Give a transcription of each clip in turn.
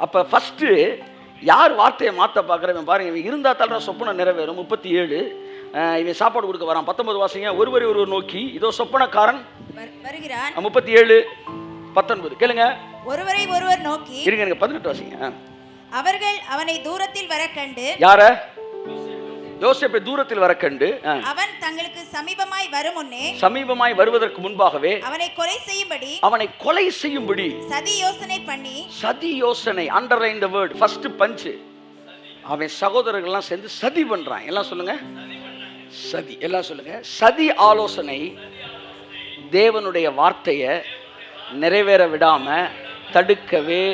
அப்போ ஃபஸ்ட்டு யார் வார்த்தையை மாற்ற பார்க்குறவன் பாருங்க, இவன் இருந்தால் தள்ளுற சொப்பனம் நிறைவேறும். 37 இவன் சாப்பாடு கொடுக்க வரான். 19 வாசிங்க. ஒருவரை ஒருவர் நோக்கி இதோ சொப்பனக்காரன் வருகிறான். 37 19 கேளுங்க. ஒருவரை ஒருவர் நோக்கி இருங்க 18 வாசிங்க. அவர்கள் அவனை தூரத்தில் வர கண்டு, யார? யோசேப்பை தூரத்தில் வர கண்டு, அவன் தங்களுக்கு சமீபமாய் வரும் முன்னே, சமீபமாய் வருவதற்கு முன்பாகவே அவனை கொலை செய்யும்படி சதி யோசனை பண்ணி, சதி யோசனை, underline the word, first punch. அவன் சகோதரர்கள்லாம் சேர்ந்து சதி பண்றான். எல்லாம் சொல்லுங்க, சதி. எல்லாம் சொல்லுங்க, சதி ஆலோசனை. தேவனுடைய வார்த்தையை நிறைவேற விடாம தடுக்கவே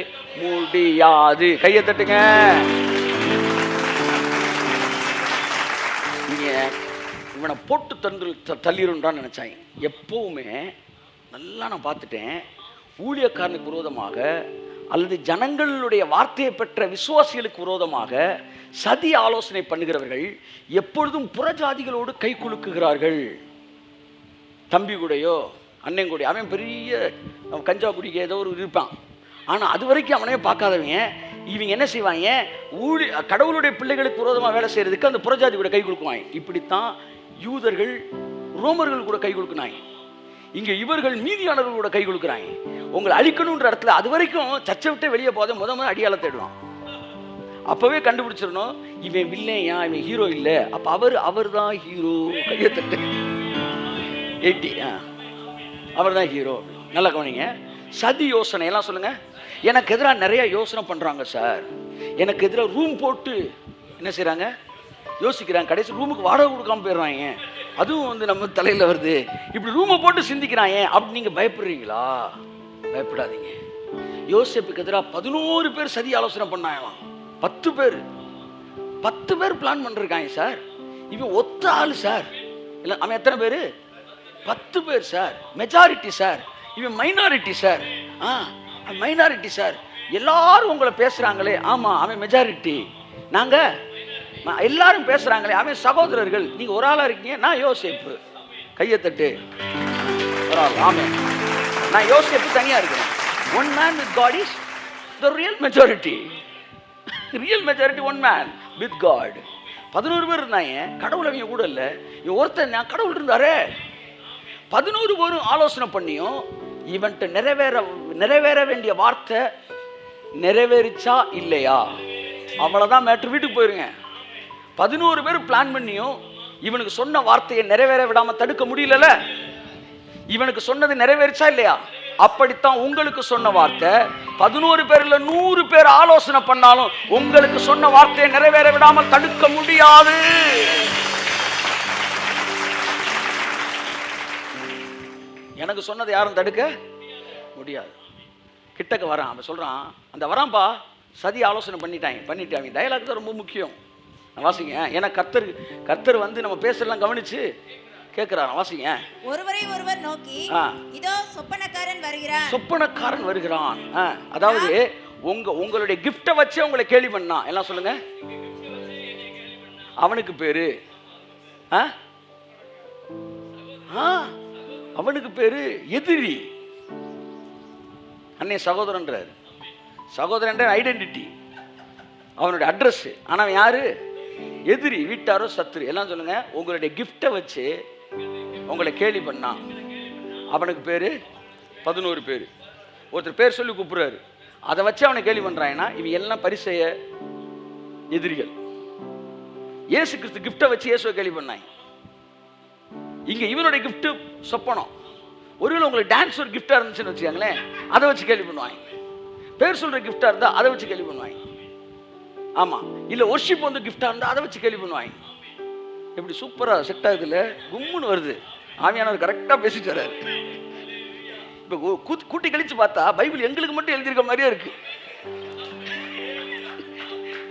முடியாது. கையை தட்டுங்க. இவனை போட்டு தள்ளிருன்றான்னு நினைச்சாங்க. எப்பவுமே நல்லா நான் பார்த்துட்டேன், ஊழியக்காரனுக்கு விரோதமாக அல்லது ஜனங்களுடைய வார்த்தையை பெற்ற விசுவாசிகளுக்கு விரோதமாக சதி ஆலோசனை பண்ணுகிறவர்கள் எப்பொழுதும் புறஜாதிகளோடு கை குலுக்குகிறார்கள். தம்பி கூடயோ அண்ணன் கூட, அவன் பெரிய கஞ்சா குடிக்க ஏதோ ஒரு இருப்பான், ஆனால் அது வரைக்கும் அவனே பார்க்காதவங்க இவங்க என்ன செய்வாங்க, கடவுளுடைய பிள்ளைகளுக்கு விரோதமாக வேலை செய்யறதுக்கு அந்த புறஜாதி கூட கை கொடுக்குவாங்க. இப்படித்தான் யூதர்கள் ரோமர்கள் கூட கை கொடுக்குனாங்க. இங்கே இவர்கள் மீதியானவர்கள் கூட கை கொடுக்குறாங்க. உங்களை அழிக்கணுன்ற இடத்துல அது வரைக்கும் சச்சை விட்டு வெளியே போத முதல் அடியாள தேடுவான். அப்பவே கண்டுபிடிச்சிடணும் இவன் வில்லையா, இவன் ஹீரோ இல்லை. அப்போ அவர் தான் ஹீரோ. கையை தட்டு. 80 அவர் தான் ஹீரோ. நல்லா கவனிங்க. சதி யோசனை. எல்லாம் சொல்லுங்க. எனக்கு எதிராக நிறைய யோசனை பண்றாங்க சார். எனக்கு எதிராக ரூம் போட்டு என்ன செய்யறாங்க, யோசிக்கிறாங்க. கடைசி ரூமுக்கு வாடகை கொடுக்காம போயிடுறாங்க. அதுவும் வந்து நம்ம தலையில வருது. இப்படி ரூமை போட்டு சிந்திக்கிறாங்க. அப்படி நீங்க பயப்படுறீங்களா? பயப்படாதீங்க. யோசேப்புக்கு எதிராக 11 பேர் சதி ஆலோசனை பண்ணாங்களாம். 10 பேர் பிளான் பண்ணிருக்காங்க சார். இவன் ஒத்த ஆளு சார். இல்லை, அவன் எத்தனை பேர்? 10 பேர் சார். Majority sir. இவன் மைனாரிட்டி சார். Minority sir. எல்லாரும் உங்களை பேசுறாங்களே. ஆமா, அவன் மெஜாரிட்டி. நாங்க எல்லாரும் பேசுறாங்களே, அவன் சகோதரர்கள். நீங்க ஒரு ஆளா இருக்கீங்க. நான் யோசேப்பு. கையை தட்டு. ஆமென். நான் யோசேப்பு தனியா இருக்கிறேன். One man with God is the real majority. Real majority one man with God. 11 பேர் இருந்தாங்க. கடவுள் அவங்க கூட இல்லை. இவன் ஒருத்தன் நான் கடவுள் இருந்தாரே. 11 பேரும் ஆலோசனை பண்ணியும் இவன்ட்டு நிறைவேற வேண்டிய வார்த்தை நிறைவேறிச்சா இல்லையா, அவ்வளவுதான் மேட்ரு. வீட்டுக்கு போயிருங்க. 11 பேர் பிளான் பண்ணியும் இவனுக்கு சொன்ன வார்த்தையை நிறைவேற விடாம தடுக்க முடியல. இவனுக்கு சொன்னது நிறைவேறிச்சா இல்லையா? அப்படித்தான் உங்களுக்கு சொன்ன வார்த்தை 11 பேர்ல 100 பேர் ஆலோசனை பண்ணாலும் உங்களுக்கு சொன்ன வார்த்தையை நிறைவேற விடாமல் தடுக்க முடியாது. எனக்கு சொன்னதை யாரும் தடுக்க முடியாது. கிட்டக்க வரான். அவன் சொல்றான், அந்த வரான்பா சதி ஆலோசனை பண்ணிட்டாங்க. டயலாக் தான் ரொம்ப முக்கியம். வாசிங்க. ஏன்னா கர்த்தர் வந்து நம்ம பேசலாம் கவனிச்சு கேட்கிறான். வாசிங்க. ஒருவரை ஒருவர் நோக்கி இதோ சொப்பனக்காரன் வருகிறான். அதாவது உங்களுடைய கிஃப்டை வச்சு உங்களை கேலி பண்ணா. எல்லாம் சொல்லுங்க. அவனுக்கு பேரு அவனுக்கு பேரு எதிரி. அன்னை சகோதரன்றார். சகோதரன் ஐடென்டிட்டி, அவனுடைய அட்ரஸ். ஆனா அவன் யாரு? எதிரி, வீட்டாரோ சத்துரு. எல்லாம் சொல்லுங்க. உங்களுடைய கிஃப்டை வச்சு உங்களை கேலி பண்ணா. அவனுக்கு பேரு 11 பேர். ஒருத்தர் பேர் சொல்லி கூப்பிடுறாரு. அதை வச்சு அவனை கேலி பண்றாங்கன்னா இவன் எல்லாம் பரிசெய எதிரிகள். இயேசு கிறிஸ்து கிஃப்டை வச்சு இயேசுவை கேலி பண்ணாங்க. இங்க இவனுடைய கிஃப்ட் சொப்பனம். ஒருவேளை உங்களுக்கு டான்ஸ் ஒரு கிஃப்டா இருந்துச்சுன்னு வச்சுக்காங்களேன், அதை வச்சு கேள்வி பண்ணுவாங்க. பேர் சொல்ற கிஃப்டா இருந்தா அதை வச்சு கேள்வி பண்ணுவாங்க. ஆமா, இல்ல ஒர்ஷிப் வந்து கிஃப்டா இருந்தா அதை வச்சு கேள்வி பண்ணுவாங்க. எப்படி சூப்பரா செட் ஆகுதுல, கும்முன்னு வருது. ஆவியானவர் கரெக்டா பேசிட்டு வர்றாரு. இப்ப கூட்டி கழிச்சு பார்த்தா பைபிள் எங்களுக்கு மட்டும் எழுதியிருக்க மாதிரியே இருக்கு.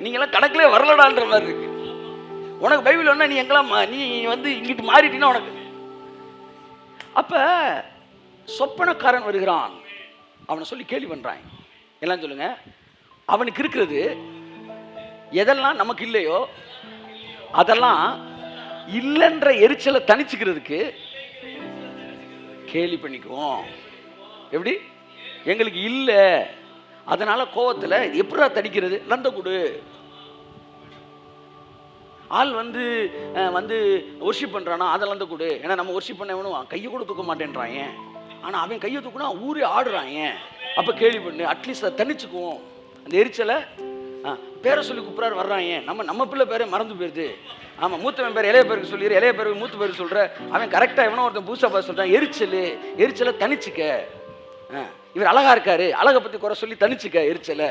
நீங்களாம் கணக்கிலே வரலடான்ற மாதிரி இருக்கு. உனக்கு பைபிள் வேணா நீ எங்கெல்லாம் நீ வந்து இங்கிட்டு மாறிட்டீங்கன்னா உனக்கு. அப்ப சொப்பனக்காரன் வருகிறான். அவனை சொல்லி கேள்வி பண்றான். எல்லாம் சொல்லுங்க. அவனுக்கு இருக்கிறது எதெல்லாம் நமக்கு இல்லையோ அதெல்லாம் இல்லைன்ற எரிச்சலை தனிச்சுக்கிறதுக்கு கேலி பண்ணிக்குவோம். எப்படி? எங்களுக்கு இல்லை, அதனால கோவத்தில் எப்படா தடிக்கிறது, லந்த கொடு. ஆள் வந்து ஒர்ஷிப் பண்ணுறானா, அதை லந்த கொடு. ஏன்னா நம்ம ஒர்ஷிப் பண்ண வேணும், கையை கூட தூக்க மாட்டேன்றான். ஏன்? ஆனால் அவன் கையை தூக்குனா ஊரே ஆடுறான். ஏன்? அப்போ கேள்வி பண்ணு, அட்லீஸ்ட் அதை தனிச்சுக்குவோம். அந்த எரிச்சலை பேரை சொல்லி கூப்பிட்றாரு வர்றான். ஏன்? நம்ம பிள்ளை பேரே மறந்து போயிடுது. ஆமாம், மூத்தவன் பேர் இளைய பேருக்கு சொல்லிடு, இளைய பேருக்கு மூத்த பேருக்கு சொல்கிற. அவன் கரெக்டாக எவனோ ஒருத்தன் புதுசாக பார்த்து சொல்கிறான். எரிச்சலை தனிச்சுக்க. இவர் அழகாக இருக்காரு, அழகை பற்றி குறை சொல்லி தனிச்சுக்க எரிச்சலை.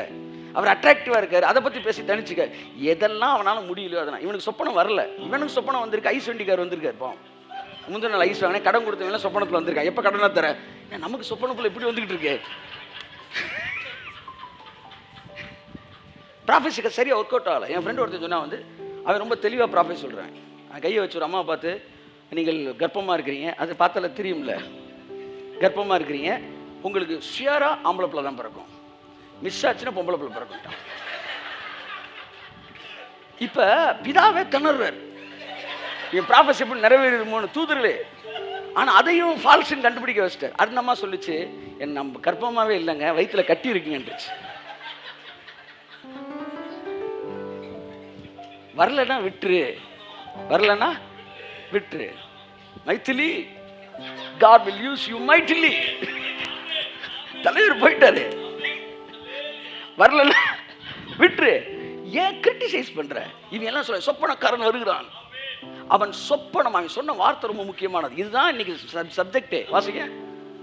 அவர் அட்ராக்டிவாக இருக்காரு, அதை பற்றி பேசி தனிச்சுக்க. எதெல்லாம் அவனால் முடியலையோ அதெல்லாம். இவனுக்கு சொப்பனம் வரல, இவனுக்கு சொப்பனம் வந்திருக்கு. ஐஸ் வண்டிக்கார் வந்திருக்காரு. பாவம், முந்தின நாள் ஐஸ் வாங்கினேன், கடன் கொடுத்தவங்க சொப்பனத்தில் வந்திருக்கான். எப்போ கடனாக தர? நமக்கு சொப்பனத்தில் இப்படி வந்துக்கிட்டு இருக்கு. ப்ராஃபஸுக்கு சரியாக ஒர்க் அவுட் ஆகலை. என் ஃப்ரெண்டு ஒருத்தர் சொன்னால் அவன் ரொம்ப தெளிவாக ப்ராஃபஸ் சொல்கிறேன். கையை வச்சு ஒரு அம்மாவை பார்த்து, நீங்கள் கர்ப்பமாக இருக்கிறீங்க, அது பார்த்தால தெரியும்ல, கர்ப்பமாக இருக்கிறீங்க, உங்களுக்கு ஷியராக ஆம்பளை பிள்ளை தான் பிறக்கும், மிஸ் ஆச்சுன்னா பொம்பளை பிள்ளை பிறக்கும். இப்போ பிதாவே திணறார். என் ப்ராஃபஸ் எப்படி நிறைவேறுமோன்னு தூதர்களே. ஆனால் அதையும் ஃபால்ஸ்ன்னு கண்டுபிடிக்க வச்சிட்டார். அது நம்ம சொல்லிச்சு, நம்ம கர்ப்பமாகவே இல்லைங்க, வயிற்றுல கட்டி இருக்குங்கன்றுச்சு. வரலன்னா விட்டுரு, வரலன்னா விட்டுரு. Maithili, God will use you mightily. தலைவர் போயிட்டாரு, வரலன்னா விட்டுரு. ஏன் கிரிட்டிசைஸ் பண்ற? இவன் எல்லாம் சொல்ல சொப்பனக்காரன் வருகிறான். அவன் சொப்பனம், அவன் சொன்ன வார்த்தை ரொம்ப முக்கியமானது. இதுதான் இன்னைக்கு சப்ஜெக்டே. வாசிங்க.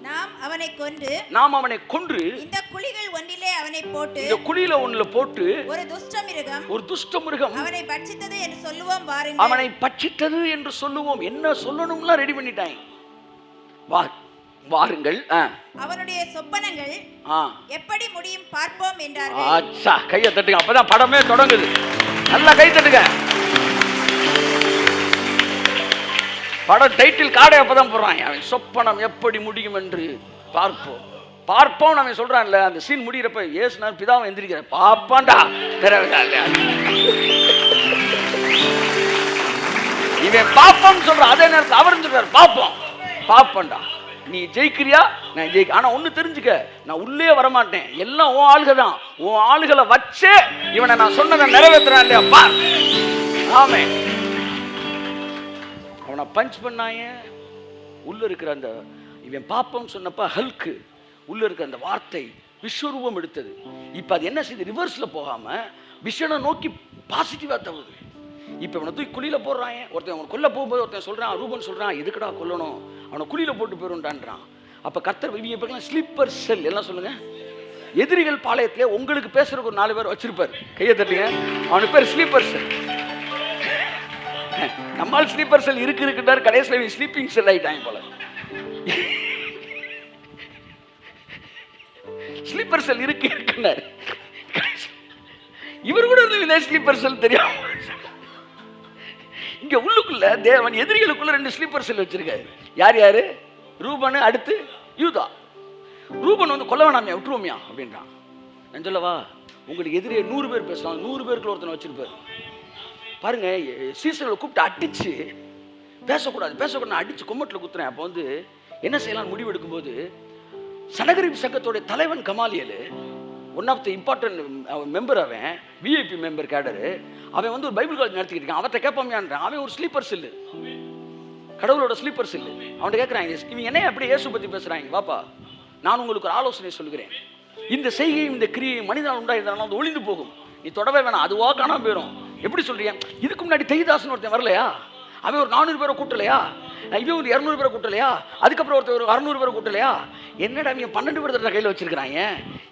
நாம் அவனை கொன்று இந்த குழிகள் ஒன்றிலே அவனை போட்டு, இந்த குழியில ஒண்ணுல போட்டு ஒரு துஷ்ட மிருகம் அவனை பட்சித்தது என்று சொல்லுவோம். பாருங்கள், அவனை பட்சித்தது என்று சொல்லுவோம். என்ன சொல்லணும்லாம் ரெடி பண்ணிட்டாங்க. வாருங்கள், அவனுடைய சொப்பனங்கள் எப்படி முடியும் பார்ப்போம் என்றார்கள். அச்சா, கையை தட்டுங்க, அப்பதான் படமே தொடங்குது. நல்லா கை தட்டுங்க. படம் டைட்டில் கார்டை அப்பதான் போடுறான். அவன் சொப்பனம் எப்படி முடியும் என்று பார்ப்போம் அவன் சொல்றான்ல. அந்த சீன் முடிகிறப்ப ஏசுனார் பிதாவை எந்திரிக்கிற பாப்பாண்டா. இவன் பாப்போம் சொல்றான், அதே நேரத்தில் அவர் சொல்றாரு பாப்போண்டா. நீ ஜெயிக்கிறியா? நான் ஜெயிக்க. ஆனா ஒண்ணு தெரிஞ்சுக்க, நான் உள்ளே வரமாட்டேன், எல்லாம் உன் ஆளுக தான். உன் ஆளுகளை வச்சே இவனை நான் சொன்னதை நிறைவேற்றுறான் இல்லையா? பார். ஆமே, அவனை பஞ்ச் பண்ணாய. உள்ள இருக்கிற அந்த இவன் பாப்பம் சொன்னப்ப ஹல்க்கு உள்ள இருக்கிற அந்த வார்த்தை விஸ்வரூபம் எடுத்தது. இப்ப அது என்ன செய்யுது? ரிவர்ஸ்ல போகாம விஷனை நோக்கி பாசிட்டிவா தவுது. இப்ப இவனை தூக்கி குழியில போடுறான். ஒருத்தன் அவனை கொல்ல போகும்போது ஒருத்தன் சொல்றான், ரூபன் சொல்றான், எதுக்கடா கொல்லணும், அவனை குழியில போட்டு போயிருண்டான்றான். அப்ப கர்த்தர் இவங்க இப்ப ஸ்லீப்பர் செல் எல்லாம் சொல்லுங்க. எதிரிகள் பாளையத்திலே உங்களுக்கு பேசுறதுக்கு ஒரு 4 பேர் வச்சிருப்பார். கையை தட்டுங்க. அவனுக்கு பேர் ஸ்லீப்பர் செல். நம்மால் ஸ்லீப்பர் செல் இருக்குன்றார், கடைசியில் ஸ்லீப்பிங் செல் ஆயிட்டாங்க போல. ஸ்லீப்பர் செல் இருக்குன்னார். இவர் கூட ஸ்லீப்பர் செல் தெரியும். இங்க உள்ளுக்குள்ள தேவன் எதிரிகளுக்குள்ள 2 ஸ்லீப்பர் செல் வச்சிருக்காரு. யாரு? ரூபன், அடுத்து யூதா. ரூபன் கொல்ல வேணாமியா, விட்டுருவோமியா அப்படின்றான். நான் சொல்லவா, உங்களுக்கு எதிரியே 100 பேர் பேசலாம், 100 பேருக்குள்ள ஒருத்தனை வச்சிருப்பாரு. பாருங்க, சீசர்களை கூப்பிட்டு அடிச்சு பேசக்கூடாது அடிச்சு கொம்மட்டில் குத்துறேன். அப்போ என்ன செய்யலாம் முடிவு எடுக்கும் போது, சனகரிப் சங்கத்தோட தலைவன் Gamaliel, one of the important member, அவன் விஐபி மெம்பர் கேடரு. அவன் ஒரு பைபிள் காலேஜ் நடத்திக்கிட்டு இருக்கான். அவர்கிட்ட கேட்பாமியான்றான். அவன் ஒரு ஸ்லீப்பர் செல்லு, கடவுளோட ஸ்லீப்பர் செல்லு. அவன்கிட்ட கேட்குறாங்க, இவங்க என்ன அப்படி இயேசு பற்றி பேசுகிறாங்க, வாப்பா நான் உங்களுக்கு ஒரு ஆலோசனை சொல்கிறேன். இந்த செய்கையும் இந்த கிரியையும் மனிதனால் உண்டாயிருந்தாலும் அது ஒளிந்து போகும், நீ தொடவே வேணாம், அதுவா காணாம போயிடும். எப்படி சொல்றியா? இதுக்கு முன்னாடி தெய்தாசன் ஒருத்தன் வரலையா? அவன் ஒரு 400 பேரை கூட்டலையா? இவன் ஒரு 200 பேரை கூட்டலையா? அதுக்கப்புறம் ஒருத்தர் ஒரு 600 பேரை கூட்டலையா? என்னடா அவங்க 12 பேர் கையில் வச்சிருக்கிறாங்க.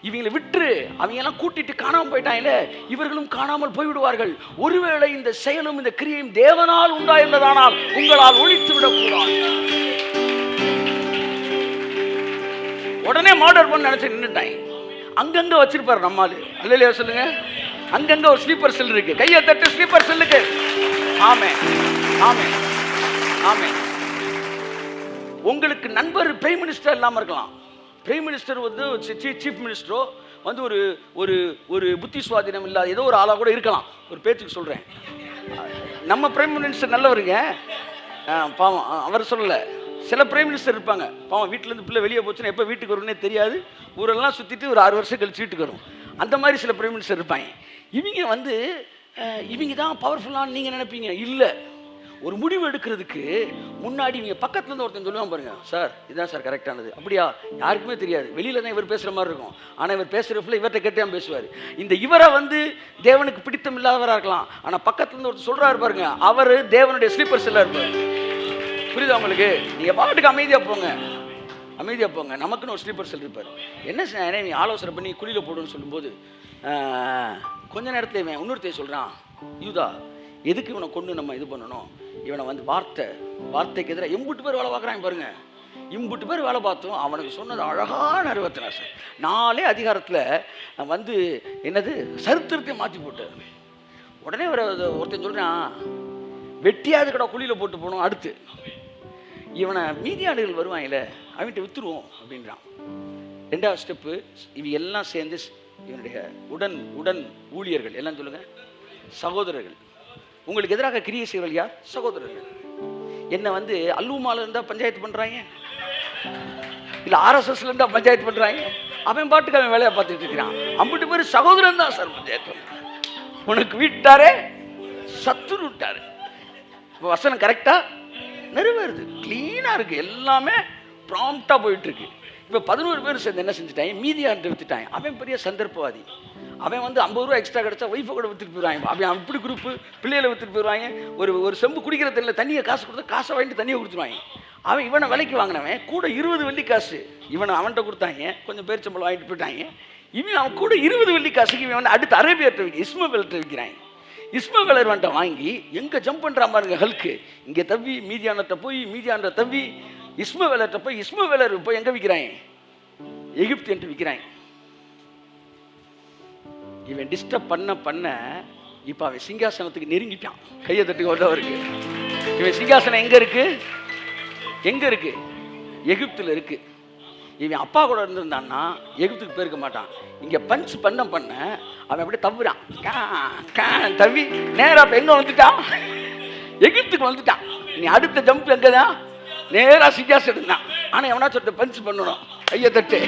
இவங்களை விட்டு அவங்க எல்லாம் கூட்டிட்டு காணாமல் போயிட்டாங்களே, இவர்களும் காணாமல் போய்விடுவார்கள். ஒருவேளை இந்த செயலும் இந்த கிரியையும் தேவனால் உண்டாயிருந்ததானால் உங்களால் ஒழித்து விடக்கூடாது. உடனே மர்டர் பண்ண நினைச்சு நின்றுட்டாங்க. அங்கங்க வச்சிருப்பாரு நம்மால். அல்லையா சொல்லுங்க, அங்கங்க ஒரு ஸ்லீப்பர் செல் இருக்கு. கையை தட்டு ஸ்லீப்பர் செல்லுக்கு. ஆமே ஆமே ஆமே. உங்களுக்கு நண்பர் பிரைம் மினிஸ்டர் இல்லாம இருக்கலாம். பிரைம் மினிஸ்டர் சீஃப் மினிஸ்டரோ ஒரு ஒரு ஒரு புத்தி சுவாதீனம் இல்லாத ஏதோ ஒரு ஆளா கூட இருக்கலாம். ஒரு பேச்சுக்கு சொல்றேன். நம்ம பிரைம் மினிஸ்டர் நல்லவருங்க, பாவம் அவர் சொல்லல. சில பிரைம் மினிஸ்டர் இருப்பாங்க, பாவம் வீட்டிலேருந்து பிள்ளை வெளியே போச்சுன்னா எப்போ வீட்டுக்கு வரும்னே தெரியாது, ஊரெல்லாம் சுற்றிட்டு ஒரு 6 வருஷம் கழிச்சு வீட்டுக்கு வரும். அந்த மாதிரி சில பிரைம் மினிஸ்டர் இருப்பாங்க. இவங்க வந்து இவங்க தான் பவர்ஃபுல்லான்னு நீங்கள் நினைப்பீங்க. இல்லை, ஒரு முடிவு எடுக்கிறதுக்கு முன்னாடி இவங்க பக்கத்துலேருந்து ஒருத்தன் சொல்லுவான் பாருங்க, சார் இதுதான் சார் கரெக்டானது. அப்படியா? யாருக்குமே தெரியாது, வெளியில் தான் இவர் பேசுகிற மாதிரி இருக்கும். ஆனால் இவர் பேசுகிறப்பல இவர்கிட்ட கேட்டான் பேசுவார். இந்த இவரை வந்து தேவனுக்கு பிடித்தம் இல்லாதவராக இருக்கலாம், ஆனால் பக்கத்துலேருந்து ஒருத்தர் சொல்கிறாரு பாருங்க, அவர் தேவனுடைய ஸ்லீப்பர் செல்லாக இருப்பார். புரியுதா உங்களுக்கு? நீங்கள் பாட்டுக்கு அமைதியாக போங்க, அமைதியாக போங்க. நமக்குன்னு ஒரு ஸ்லீப்பர் செல் இருப்பார். என்ன செய்ய நீ ஆலோசனை பண்ணி குழியில் போடுன்னு சொல்லும்போது கொஞ்ச நேரத்தில் இவன் இன்னொருத்தையும் சொல்கிறான், யூதா எதுக்கு இவனை கொண்டு நம்ம இது பண்ணணும், இவனை வந்து வார்த்தைக்கு எதிராக எம்புட்டு பேர் வேலை பார்க்குறாங்க பாருங்க. இம்புட்டு பேர் வேலை பார்த்தோம், அவனுக்கு சொன்னது அழகான அறிவத்தினா சார் 4 அதிகாரத்தில் வந்து என்னது சரித்திரத்தை மாற்றி போட்டார். உடனே ஒருத்தன் சொல்கிறான், வெட்டியாவது கடை குழியில் போட்டு போகணும். அடுத்து இவனை மீதியாடுகள் வருவாங்கல்ல, அவன்கிட்ட விற்றுருவோம் அப்படின்றான். 2வது ஸ்டெப்பு, இவ எல்லாம் சேர்ந்து இவனுடைய உடன் ஊழியர்கள் எல்லாம் சொல்லுங்கள், சகோதரர்கள். உங்களுக்கு எதிராக கிரியை செய்வர்கள் யார்? சகோதரர்கள். என்ன வந்து அல்லூமால இருந்தால் பஞ்சாயத்து பண்ணுறாங்க, இல்லை ஆர்எஸ்எஸ்ல இருந்தால் பஞ்சாயத்து பண்ணுறாங்க. அவன் பாட்டுக்கு அவன் வேலையை பார்த்துட்டு இருக்கிறான். 50 பேர் சகோதரன் தான் சார் பஞ்சாயத்து. உனக்கு வீட்டாரே சத்துரு விட்டாரு. வசனம் கரெக்டாக நிறைவேறுது, க்ளீனாக இருக்குது, எல்லாமே ப்ராம்ப்டாக போயிட்டுருக்கு. இப்போ 11 பேர் சேர்ந்து என்ன செஞ்சுட்டாங்க, மீதியாண்டு விற்றுட்டாங்க. அவன் பெரிய சந்தர்ப்பவாதி. அவன் வந்து 50 ரூபா எக்ஸ்ட்ரா கிடச்சா ஒய்ஃபை கூட விற்றுட்டு போயிடுவாங்க. அவன் அப்படி குரூப்பு பிள்ளைகளை விற்றுட்டு போயிடுவாங்க. ஒரு செம்பு குடிக்கிற தண்ணியில் தண்ணியை காசு கொடுத்தா காசை வாங்கிட்டு தண்ணியை கொடுத்துருவாங்க. இவனை விலைக்கு வாங்கினவன் கூட 20 வெள்ளி காசு அவன்கிட்ட கொடுத்தாங்க. கொஞ்சம் பேரிச்சம்பளம் வாங்கிட்டு போயிட்டாங்க. அவன் கூட 20 வெள்ளி காசுக்கு இவன் வந்து அடுத்து அரேபியர்கிட்ட விற்க இஸ்மவேலர்கிட்ட விற்கிறாங்க. இஸ்மவேலர் வந்துட்ட வாங்கி எங்கே ஜம்ப் பண்ணுறா பாருங்க, ஹல்க்கு இங்கே தவ்வி மீதியானத்தை போய் மீதியான தவ்வி இஸ்மவேலர்கிட்ட போய் இஸ்மவேலர் போய் எங்கே விற்கிறாங்க, எகிப்து என்று விற்கிறாங்க. இவன் டிஸ்டர்ப் பண்ண இப்போ அவன் சிங்காசனத்துக்கு நெருங்கிட்டான். கையை தட்டுக்கு வந்தவருக்கு இவன் சிங்காசனம் எங்கே இருக்கு? எகிப்தில் இருக்கு. இவன் அப்பா கூட இருந்திருந்தான்னா எகிப்துக்கு போயிருக்க மாட்டான். இங்கே பஞ்ச் பண்ண அவன் அப்படியே தவ்வுறான். தவி நேராக இப்போ எங்கே வந்துட்டான், எகிப்துக்கு வந்துட்டான். நீ அடுத்த ஜம்ப் எங்கே தான், நேராக சிங்காசனம் தான். ஆனால் எவனாச்சும் ஒருத்த பஞ்ச் பண்ணணும், கையை தட்டு.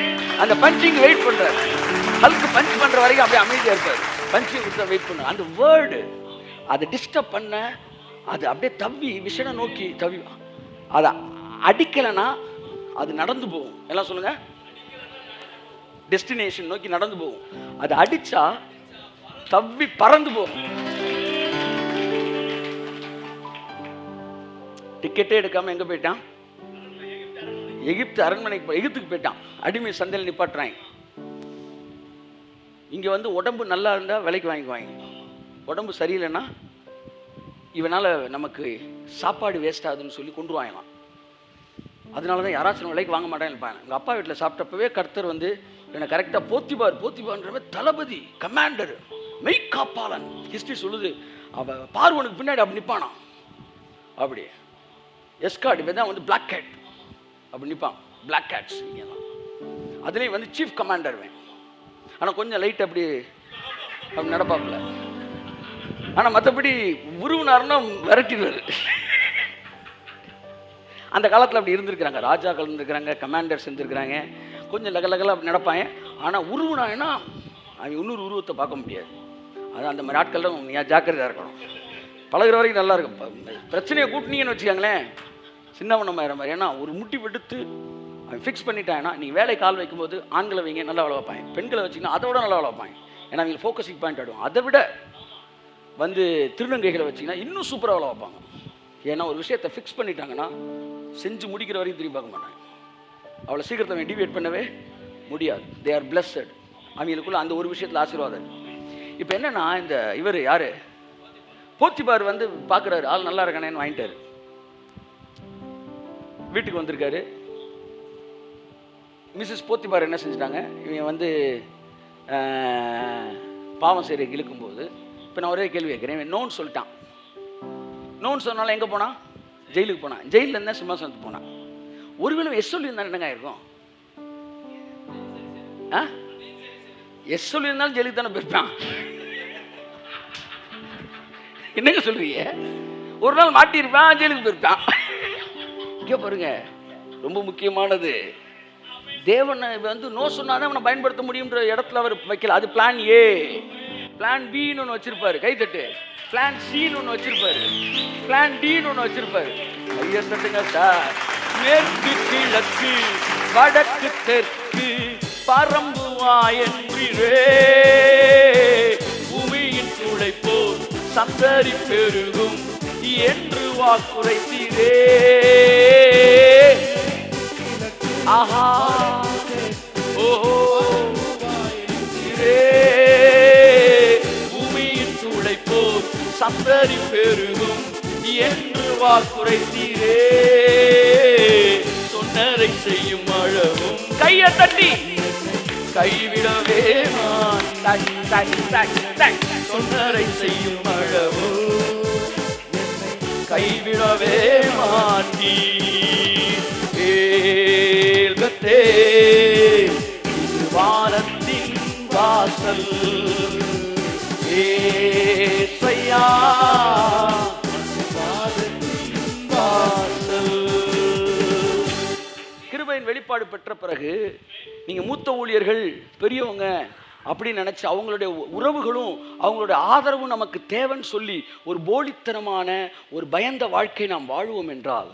அந்த பஞ்சிங் வெயிட் பண்ணுறாரு. ஹல்க்கு பஞ்ச் பண்ணுற வரைக்கும் அப்படியே அமைதியாக இருப்பார். பஞ்சிங் கொடுத்தா வெயிட் பண்ண அந்த வேர்டு அதை டிஸ்டர்ப் பண்ண அது அப்படியே தவ்வி விஷனை நோக்கி தவி. அதை அடிக்கலைன்னா அது நடந்து போகும். எல்லாம் சொல்லுங்க, டெஸ்டினேஷன் நோக்கி நடந்து போகும். அது அடிச்சா தவ்வி பறந்து போகும். டிக்கெட்டே எடுக்காம எங்க போயிட்டான், எகிப்து அரண்மனைக்கு எகிப்துக்கு போயிட்டான். அடிமை சந்தையில் நிப்பாட்டுறாங்க. இங்கே வந்து உடம்பு நல்லா இருந்தால் விலைக்கு வாங்கிக்குவாங்க, உடம்பு சரியில்லைன்னா இவனால் நமக்கு சாப்பாடு வேஸ்ட் ஆகுதுன்னு சொல்லி கொண்டு வாங்கலாம். அதனால தான் யாராச்சும் விலைக்கு வாங்க மாட்டேன்னு இருப்பாங்க. எங்கள் அப்பா வீட்டில் சாப்பிட்டப்பவே கர்த்தர் வந்து என்னை கரெக்டாக போத்திபார்ன்றவே தளபதி, கமாண்டர், மெய்காப்பாளன். ஹிஸ்ட்ரி சொல்லுது, அவன் பார்வனுக்கு பின்னாடி அப்படி நிற்பானா, அப்படி எஸ்கார்டு தான் வந்து பிளாக் கேட் அப்படி நிற்பான். பிளாக் கேட்ஸ் இங்கெல்லாம் அதுலேயும் வந்து சீஃப் கமாண்டர் வேன். ஆனால் கொஞ்சம் லைட் அப்படி நடப்பாப்புல. ஆனால் மற்றபடி உருவினார்னா விரட்டிடுவார். அந்த காலத்தில் அப்படி இருந்திருக்கிறாங்க, ராஜாக்கள் இருந்திருக்கிறாங்க, கமாண்டர்ஸ் இருந்திருக்கிறாங்க. கொஞ்சம் லகலகலாக அப்படி நடப்பாங்க. ஆனால் உருவுனாங்கன்னா அவங்க இன்னொரு உருவத்தை பார்க்க முடியாது. அது அந்த மாதிரி ஆட்கள்லாம் நீங்கள் ஜாக்கிரதையாக இருக்கணும். பழகிற வரைக்கும் நல்லா இருக்கும். பிரச்சனையை கூட்டினீங்கன்னு வச்சுக்கோங்களேன், சின்னவனமாயிர மாதிரி. ஏன்னா ஒரு முட்டி வெடுத்து அவன் ஃபிக்ஸ் பண்ணிட்டாங்கன்னா, நீங்கள் வேலை கால் வைக்கும்போது ஆண்களை வைங்க நல்லா வேலை வைப்பாங்க, பெண்களை வச்சிங்கன்னா அதை விட நல்லா வேலை வைப்பாங்க. ஏன்னா அவங்க ஃபோக்கஸிங் பாயிண்ட் ஆகிடும். அதை விட வந்து திருநங்கைகளை வச்சிங்கன்னா இன்னும் சூப்பராக வேலை வைப்பாங்க. ஏன்னா ஒரு விஷயத்தை ஃபிக்ஸ் பண்ணிட்டாங்கன்னா செஞ்சு முடிக்கிற வரைக்கும் திரும்பி பார்க்க மாட்டாங்க. அவ்வளோ சீக்கிரத்தை அவன் டிவியேட் பண்ணவே முடியாது. They are blessed. அவங்களுக்குள்ள அந்த ஒரு விஷயத்தில் ஆசீர்வாதம். இப்போ என்னன்னா, இந்த இவர் யார், போத்திபார் வந்து பார்க்குறாரு, ஆள் நல்லா இருக்கானேன்னு வாங்கிட்டாரு. வீட்டுக்கு வந்திருக்காரு. மிஸ்ஸஸ் போத்திபார் என்ன செஞ்சுட்டாங்க, இவங்க வந்து பாவம் செய்கிற இழுக்கும்போது, இப்போ நான் ஒரே கேள்வி கேட்குறேன், இவன் நோன்னு சொல்லிட்டான். நோன்னு சொன்னாலும் எங்கே போனான், ஜெயிலுக்கு போனான். ஜெயிலில் இருந்தால் சிம்மாசனத்துக்கு போனான். ஒருவேளை எஸ் சொல்லியிருந்தா என்னங்க இருக்கும், எஸ் சொல்லியிருந்தாலும் ஜெயிலுக்கு தானே போயிருப்பான். என்னங்க சொல்றீங்க, ஒரு நாள் மாட்டியிருப்பான், ஜெயிலுக்கு போயிருப்பான். இங்கே பாருங்க, ரொம்ப முக்கியமானது. தேவனை வந்து நோ சொன்னாதான் அவனை பயன்படுத்த முடியுன்ற இடத்துல அவர் வைக்கல. அது பிளான் ஏ. பிளான் பின்னு ஒன்று வச்சிருப்பாரு, கைத்தட்டு. பிளான் சின்னு ஒன்று வச்சிருப்பாரு, பிளான் டின்னு ஒன்று வச்சிருப்பாரு. ஐயா தட்டுங்க சார். மேற்கு கிழக்கு வடக்கு தெற்கு பரம்புவாயன்றே, பூமியின் துளை போல் சந்தரி பெருகும் என்று வாக்குரைத்தீரே. ஆஹா ஓஹோ பூமியின் துளை போல் சந்தரி பெருகும் என்று வாக்குரைத்தீரே. சொன்னரை செய்யும் அளவும் கையை தட்டி கைவிடவே சொன்னரை செய்யும் அளவும் கைவிடவே மாட்டீ. வானத்தின் வாசல் ஏசையா, கிருபையின் வெளிப்பாடு பெற்ற பிறகு நீங்க மூத்த ஊழியர்கள் பெரியவங்க அப்படின்னு நினைச்சு அவங்களுடைய உறவுகளும் அவங்களுடைய ஆதரவும் நமக்கு தேவைன்னு சொல்லி ஒரு போலித்தனமான ஒரு பயந்த வாழ்க்கை நாம் வாழ்வோம் என்றால்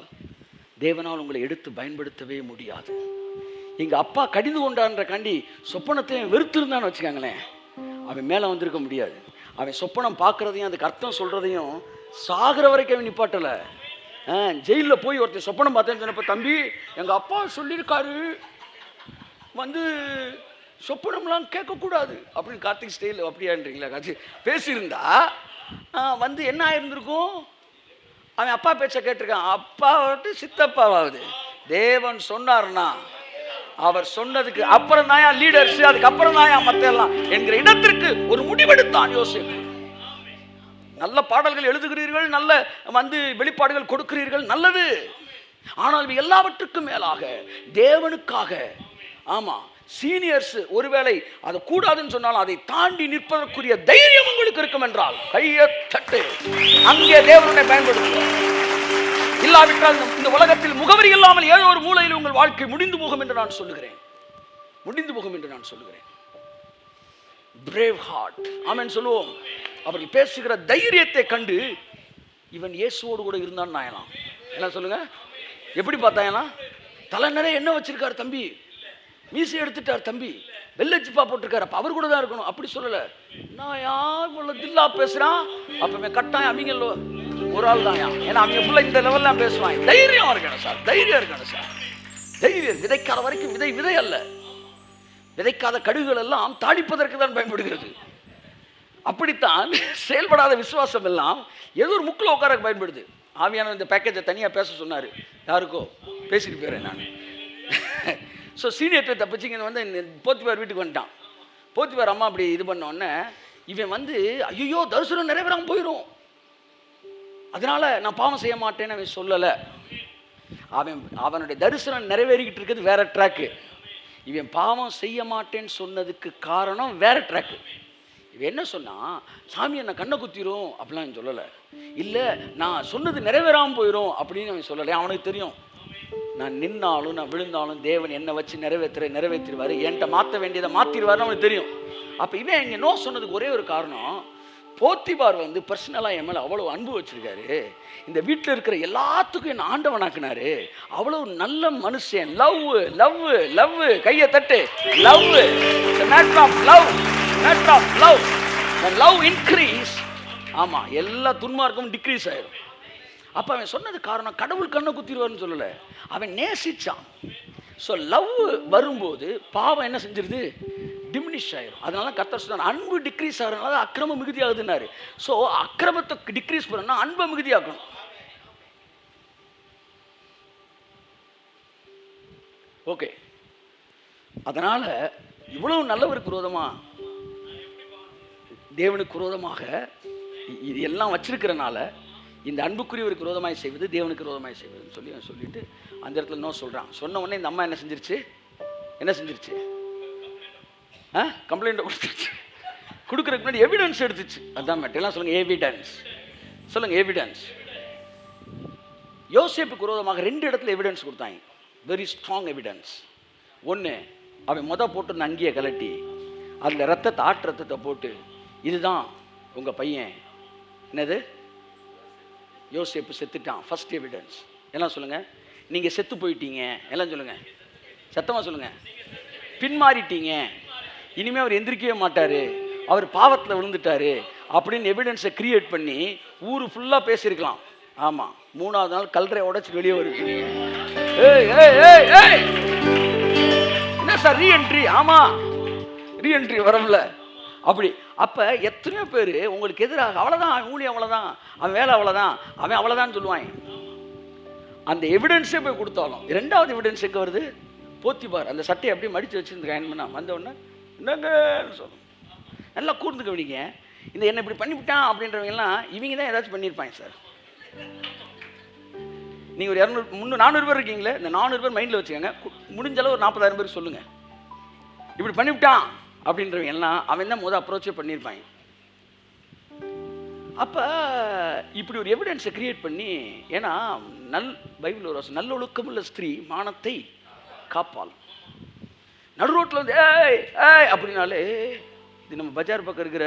தேவனால் உங்களை எடுத்து பயன்படுத்தவே முடியாது. எங்க அப்பா கடிந்து கொண்டான்ற காண்டி சொப்பனத்தையும் வெறுத்திருந்தான்னு வச்சுக்காங்களேன், அவன் மேலே வந்திருக்க முடியாது. அவன் சொப்பனம் பார்க்கறதையும் அதுக்கு அர்த்தம் சொல்றதையும் சாகிற வரைக்கும் அவன் நிப்பாட்டலை. ஜெயிலில் போய் ஒருத்தர் சொப்பனம் பார்த்தேன்னு சொன்னப்ப, தம்பி எங்கள் அப்பா சொல்லியிருக்காரு வந்து சொப்பனம்லாம் கேட்கக்கூடாது அப்படின்னு கார்த்திக் ஸ்டைல் அப்படியான்றீங்களா காட்சி பேசியிருந்தா வந்து என்ன ஆயிருந்திருக்கும்? அவன் அப்பா பேச்சை கேட்டிருக்கான். அப்பா வந்து சித்தப்பாவாகுது. தேவன் சொன்னார்னா அவர் சொன்னதுக்கு அப்புறம் தான் லீடர்ஸ், அதுக்கப்புறம் தான் மற்ற எல்லாம் என்கிற இடத்திற்கு ஒரு முடிவெடுத்தான் யோசேப்பு. நல்ல பாடல்கள் எழுதுகிறீர்கள், நல்ல வந்து வெளிப்பாடுகள் கொடுக்கிறீர்கள், நல்லது. ஆனால் எல்லாவற்றுக்கும் மேலாக தேவனுக்காக, ஆமா சீனியர்ஸ் ஒருவேளை அதை கூடாதுன்னு சொன்னாலும் அதை தாண்டி நிற்பதற்குரிய தைரியம் உங்களுக்கு இருக்கும் என்றால் கையை தட்டு, அங்கே தேவனை பயன்படுத்தும். இல்லாவிட்டால் இந்த உலகத்தில் முகவரி இல்லாமல் ஏதோ ஒரு மூலையில் உங்கள் வாழ்க்கை முடிந்து போகும் என்று நான் சொல்லுகிறேன். முடிந்து போகும் என்று நான் சொல்லுகிறேன். பிரேவ் ஹார்ட், ஆமென் சொல்லுவோம். அவர்கள் பேசுகிற தைரியத்தை கண்டு இவன் இயேசுவோடு கூட இருந்தான் நாயலாம். என்ன சொல்லுங்க, எப்படி பார்த்தாயலாம்? தலை நிறைய என்ன வச்சிருக்காரு தம்பி, மீசை எடுத்துட்டார் தம்பி, வெள்ளச்சிப்பா போட்டிருக்காரு, அப்ப அவர் கூட தான் இருக்கணும் அப்படி சொல்லல. நான் யார் தில்லா பேசுறான், அப்பவே கட்டாயம் அவங்க ஒரு ஆள் தான். ஏன்னா அவங்க ஃபுல்லா இந்த லெவல்லாம் பேசுவாங்க. தைரியம் இருக்கணும் சார், தைரியம் இருக்கணும் சார். தைரியம் விதைக்காத வரைக்கும் விதை அல்ல. விதைக்காத கடுகுகள் எல்லாம் தாடிப்பதற்கு தான் பயன்படுகிறது. அப்படித்தான் செயல்படாத விசுவாசம் எல்லாம் ஏதோ ஒரு முக்கில் உட்கார பயன்படுது. ஆவியான இந்த பேக்கேஜை தனியாக பேச சொன்னார், யாருக்கோ பேசிட்டு போயிடுறேன் நான். ஸோ சீனியர்கிட்ட தப்பிச்சிங்க வந்து போத்திவார் வீட்டுக்கு வந்துட்டான். போத்திவார் அம்மா அப்படி இது பண்ணோடனே இவன் வந்து ஐயோ தரிசனம் நிறைவேறாமல் போயிடும், அதனால நான் பாவம் செய்ய மாட்டேன்னு அவன் சொல்லலை. அவனுடைய தரிசனம் நிறைவேறிக்கிட்டு இருக்கிறது வேற ட்ராக்கு. இவன் பாவம் செய்ய மாட்டேன்னு சொன்னதுக்கு காரணம் வேற ட்ராக்கு. இவன் என்ன சொன்னா, சாமி என்ன கண்ணை குத்திரும் அப்படிலாம் சொல்லலை. இல்லை நான் சொன்னது நிறைவேறாமல் போயிடும் அப்படின்னு அவன் சொல்லலை. அவனுக்கு தெரியும், நான் நின்னாலும் நான் விழுந்தாலும் தேவன் என்னை வச்சு நிறைவேற்றிடுவார், என்கிட்ட மாற்ற வேண்டியதை மாற்றிடுவார்னு அவனுக்கு தெரியும். அப்போ இவன் இங்கே நோ சொன்னதுக்கு ஒரே ஒரு காரணம், போத்திபார் வந்து பர்சனலாக என் மேலே அவ்வளோ அன்பு வச்சிருக்காரு, இந்த வீட்டில் இருக்கிற எல்லாத்துக்கும் என்ன ஆண்டவனாக்குனாரு, அவ்வளோ நல்ல மனுஷன். லவ் லவ் லவ், கையை தட்டு. Love, matter of love, matter of love. Love increase, ஆமாம் எல்லா துன்மார்க்கும் டிக்ரீஸ் ஆயிடும். அப்போ அவன் சொன்னது காரணம் கடவுள் கண்ணை குத்திடுவார்னு சொல்லலை, அவன் நேசிச்சான். ஸோ லவ் வரும்போது பாவம் என்ன செஞ்சிருது, டிமினிஷ் ஆயிரும். அதனால கர்த்தர் சொன்னார், அன்பு டிக்ரீஸ் ஆகிறதுனால அக்கிரமம் மிகுதி ஆகுதுன்னாரு. ஸோ அக்கிரமத்தை டிக்ரீஸ் பண்ணணும்னா அன்பை மிகுதியாக்கணும். ஓகே, அதனால இவ்வளவு நல்லவருக்கு விரோதமாக தேவனுக்கு விரோதமாக இது எல்லாம் வச்சிருக்கிறனால இந்த அன்புக்குரியவருக்கு விரோதமாய் செய்வது தேவனுக்கு விரோதமாய் செய்வதுன்னு சொல்லிட்டு அந்த இடத்துல நோ சொல்கிறான். சொன்ன உடனே இந்த அம்மா என்ன செஞ்சிருச்சு கம்ப்ளைண்ட் கொடுத்துருச்சு. கொடுக்குறதுக்கு முன்னாடி எவிடன்ஸ் எடுத்துச்சு. அதுதான் மேட்டர். எல்லாம் சொல்லுங்க எவிடன்ஸ், சொல்லுங்க எவிடன்ஸ். யோசேப்புக்கு விரோதமாக 2 இடத்துல எவிடன்ஸ் கொடுத்தாங்க. Very strong evidence. ஒன்று, அவன் போட்டு அங்கேயே கலட்டி அதில் ரத்தத்தை போட்டு இதுதான் உங்கள் பையன், என்னது யோசேப்பு செத்துட்டான், ஃபர்ஸ்ட் எவிடன்ஸ். எல்லாம் சொல்லுங்கள், நீங்கள் செத்து போயிட்டீங்க. எல்லாம் சொல்லுங்கள், சத்தமாக சொல்லுங்கள், பின்மாறிட்டீங்க, இனிமேல் அவர் எந்திரிக்கவே மாட்டார், அவர் பாவத்தில் விழுந்துட்டாரு அப்படின்னு எவிடன்ஸை கிரியேட் பண்ணி ஊர் ஃபுல்லாக பேசியிருக்கலாம். ஆமாம், 3ஆவது நாள் கல்றை உடைச்சி வெளியே வருது. என்ன சார் ரீஎன்ட்ரி? ஆமாம், ரீஎன்ட்ரி வரல. அப்படி அப்போ எத்தனையோ பேர் உங்களுக்கு எதிராக அவ்வளோதான், அவன் ஊழியம் அவ்வளோதான், அவன் வேலை அவ்வளோதான், அவன் அவ்வளோதான் சொல்லுவான். அந்த எவிடன்ஸே போய் கொடுத்தாலும் 2வது எவிடன்ஸ் எங்கே வருது? போத்திபார் அந்த சட்டையை அப்படியே மடித்து வச்சுருந்துருக்கான். வந்தவுடனே என்னங்கன்னு சொல்லணும். நல்லா கூர்ந்து கவனிங்க. இந்த என்ன இப்படி பண்ணிவிட்டான் அப்படின்றவங்கலாம் இவங்க தான் ஏதாச்சும் பண்ணியிருப்பாங்க சார். நீங்கள் ஒரு 200 300 400 பேர் இருக்கீங்களே, இந்த 400 பேர் மைண்டில் வச்சுக்கோங்க. முடிஞ்சளவு ஒரு 40,000 பேர் சொல்லுங்கள், இப்படி பண்ணிவிட்டான் அப்படின்றவங்க எல்லாம் அவன் தான் அப்ரோச்சே பண்ணியிருப்பாங்க. அப்போ இப்படி ஒரு எவிடன்ஸை கிரியேட் பண்ணி, ஏன்னா பைபிள் ஒரு நல்லொழுக்கமுள்ள ஸ்திரீ மானத்தை காப்பாள். நடு ரோட்டில் வந்து ஏய் ஏய் அப்படின்னாலே இது நம்ம பஜார் பக்கம் இருக்கிற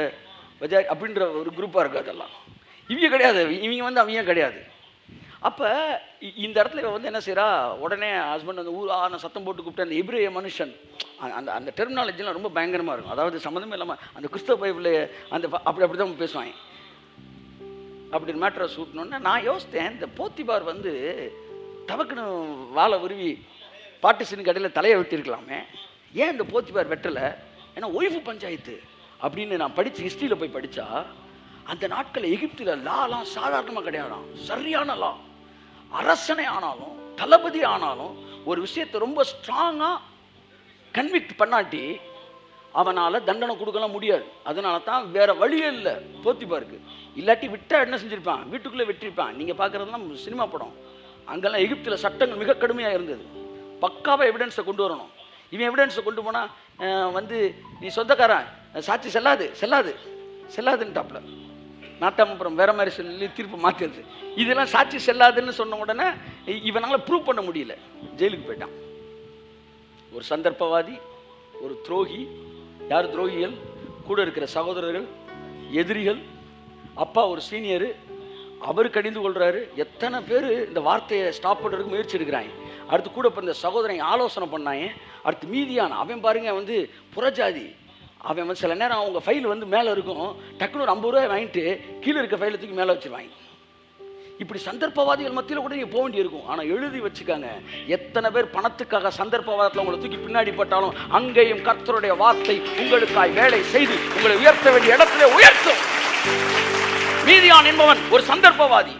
பஜார் அப்படின்ற ஒரு குரூப்பாக இருக்குது. அதெல்லாம் இவங்க கிடையாது, இவங்க வந்து அவங்க கிடையாது. அப்போ இந்த இடத்துல வந்து என்ன செய்கிறா, உடனே ஹஸ்பண்ட் வந்து நான் சத்தம் போட்டு கூப்பிட்டு அந்த எபிரேய மனுஷன் அந்த அந்த டெர்மினாலஜிலாம் ரொம்ப பயங்கரமாக இருக்கும். அதாவது சம்மந்தமே இல்லாமல் அந்த கிறிஸ்தவ பைபிள் அந்த அப்படி தான் பேசுவாங்க. அப்படி மேட்ரை சூட்டணுன்னா நான் யோசித்தேன், இந்த போத்திபார் வந்து தவக்குன்னு வாழை உருவி பாட்டிசின் கடையில் தலையை வெட்டியிருக்கலாமே, ஏன் இந்த போத்திபார் வெட்டலை? ஏன்னா ஒய்ஃபு பஞ்சாயத்து அப்படின்னு நான் படித்து ஹிஸ்ட்ரியில் போய் படித்தா, அந்த நாட்களில் எகிப்தில் லாலாம் சாதாரணமாக கிடையாதான், சரியான லா. அரசனை ஆனாலும் தளபதி ஆனாலும் ஒரு விஷயத்தை ரொம்ப ஸ்ட்ராங்காக கன்விக்ட் பண்ணாட்டி அவனால் தண்டனை கொடுக்கலாம் முடியாது. அதனால தான் வேறு வழியே இல்லை போத்திபாருக்கு. இல்லாட்டி விட்டால் என்ன செஞ்சுருப்பான், வீட்டுக்குள்ளே வெட்டிருப்பான். நீங்கள் பார்க்குறதுலாம் சினிமா படம். அங்கெல்லாம் எகிப்தில் சட்டங்கள் மிக கடுமையாக இருந்தது. பக்காவாக எவிடன்ஸை கொண்டு வரணும். இவன் எவிடன்ஸை கொண்டு போனால் வந்து நீ சொந்தக்காரன், சாட்சி செல்லாதுன்ட்டாப்புல. நாட்டாமப்புறம் வேற மாதிரி சொல்லி தீர்ப்பு மாற்றிடுது. இதெல்லாம் சாட்சி செல்லாதுன்னு சொன்ன உடனே இவனால் ப்ரூவ் பண்ண முடியல, ஜெயிலுக்கு போயிட்டான். ஒரு சந்தர்ப்பவாதி, ஒரு துரோகி. யார் துரோகிகள்? கூட இருக்கிற சகோதரர்கள், எதிரிகள். அப்பா ஒரு சீனியரு, அவர் கடிந்து கொள்கிறாரு. எத்தனை பேர் இந்த வார்த்தையை ஸ்டாப் பண்ணுறதுக்கு முயற்சி எடுக்கிறாங்க. அடுத்து கூட இப்போ இந்த சகோதரன் ஆலோசனை பண்ணாங்க. அடுத்து மீதியான அவன் பாருங்க வந்து புறஜாதி. அவன் வந்து சில நேரம் அவங்க ஃபைல் வந்து மேலே இருக்கும், டக்குன்னு ஒரு 50 ரூபாய் வாங்கிட்டு கீழே இருக்க ஃபைலை தூக்கி மேலே வச்சுருவாங்க. இப்படி சந்தர்ப்பவாதிகள் மத்தியில் கூட நீங்கள் போக வேண்டியிருக்கும். ஆனால் எழுதி வச்சுக்காங்க, எத்தனை பேர் பணத்துக்காக சந்தர்ப்பவாதத்தில் உங்களை தூக்கி பின்னாடி பட்டாலும் அங்கேயும் கர்த்தருடைய வார்த்தை உங்களுக்காய் வேலை செய்து உங்களை உயர்த்த வேண்டிய இடத்துல உயர்த்தும். மீதியான் என்பவன் ஒரு சந்தர்ப்பவாதி.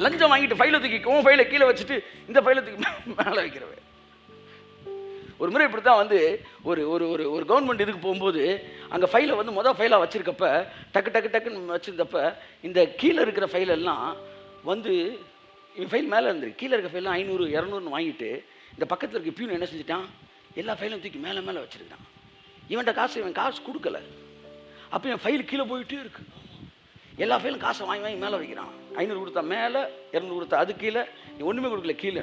லஞ்சம் வாங்கிட்டு ஃபைலை தூக்கி உன் ஃபைலை கீழே வச்சுட்டு இந்த ஃபைலை தூக்கி மேலே வைக்கிறவன். ஒரு முறை இப்படி தான் வந்து ஒரு ஒரு ஒரு ஒரு கவர்மெண்ட் இதுக்கு போகும்போது அங்கே ஃபைலை வந்து ஃபைலாக வச்சுருக்கப்ப டக்குன்னு வச்சுருந்தப்ப இந்த கீழே இருக்கிற ஃபைலெல்லாம் வந்து இவன் ஃபைல் மேலே இருந்துரு, கீழே இருக்க ஃபைலாம் 500 200 வாங்கிட்டு இந்த பக்கத்தில் இருக்க பியூன் என்ன செஞ்சுட்டான், எல்லா ஃபைலும் தூக்கி மேலே வச்சுருக்கான். இவன் காசு கொடுக்கல. அப்போ என் ஃபைல் கீழே போயிட்டே இருக்கு. எல்லா ஃபைலும் காசை வாங்கி மேலே வைக்கிறான். 500 கொடுத்தா மேலே, 200 கொடுத்தா அது கீழே, நீ ஒன்றுமே கொடுக்கல கீழே.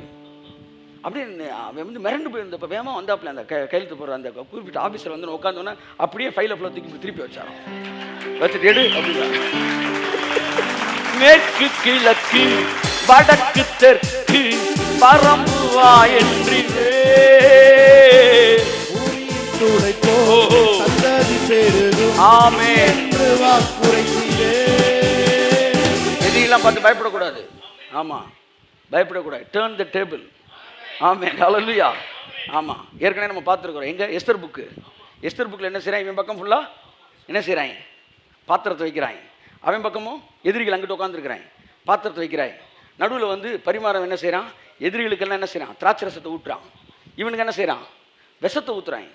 அப்படின்னு அவன் வந்து மிரண்டு போயிருந்தப்போ வேகமாக வந்தாப்புல அந்த கையெழுத்து போடுற அந்த குறிப்பிட்ட ஆஃபீஸர் வந்து உட்காந்தோன்னே அப்படியே ஃபைலை ஃபுல்லாக தூக்கி திருப்பி வச்சாரான். வச்சுட்டு எடு அப்படின்னா மேற்கு கிழக்கு வடக்கு தெற்கு பரம்புவா என்று எதையெல்லாம் பார்த்து பயப்படக்கூடாது. ஆமா, பயப்படக்கூடாது. Turn the table. ஆமே, ஹல்லேலூயா. ஆமாம், ஏற்கனவே நம்ம பார்த்துருக்குறோம். எங்கே எஸ்தர் புக்கில் என்ன செய்கிறாங்க, இவன் பக்கம் ஃபுல்லாக என்ன செய்கிறாங்க, பாத்திரத்தை வைக்கிறாங்க. அவன் பக்கமும் எதிரிகள் அங்கிட்டு உட்காந்துருக்கிறாங்க, பாத்திரத்தை வைக்கிறாங்க. நடுவில் வந்து பரிமாறம் என்ன செய்கிறான், எதிரிகளுக்கெல்லாம் என்ன செய்கிறான், திராட்சை ரசத்தை ஊட்டுறான். இவனுக்கு என்ன செய்கிறான், விஷத்தை ஊற்றுறாங்க.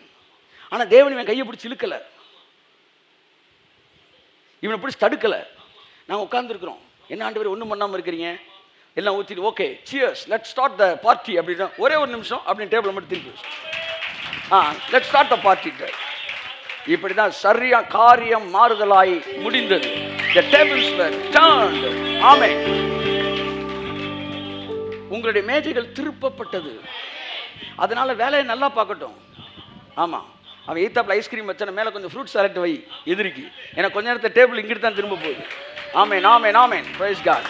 ஆனால் தேவன் இவன் கையை பிடிச்சி இழுக்கலை, இவனை பிடிச்சி தடுக்கலை. நாங்கள் உட்காந்துருக்குறோம், என்ன ஆண்டவரே ஒன்றும் பண்ணாமல் இருக்கிறீங்க, எல்லாம் ஊற்றிட்டு okay cheers let start the party அப்படின்னா ஒரே ஒரு நிமிஷம் அப்படின்னு டேபிளை மட்டும் திருப்பி லெட் ஸ்டார்ட் த பார்ட்டி. இப்படி தான் சரியா காரியம் மாறுதலாய் முடிந்தது. The tables were turned. ஆமென். உங்களுடைய மேஜைகள் திருப்பப்பட்டது. அதனால வேலையை நல்லா பார்க்கட்டும். ஆமாம், அவன் எய்த்தாப்பில் ஐஸ்கிரீம் வச்சான மேலே கொஞ்சம் ஃப்ரூட் சாலட் வை எதிரிக்கு, ஏன்னா கொஞ்ச நேரத்தை டேபிள் இங்கிட்டு தான் திரும்ப போகுது. Amen, amen, amen. Praise God.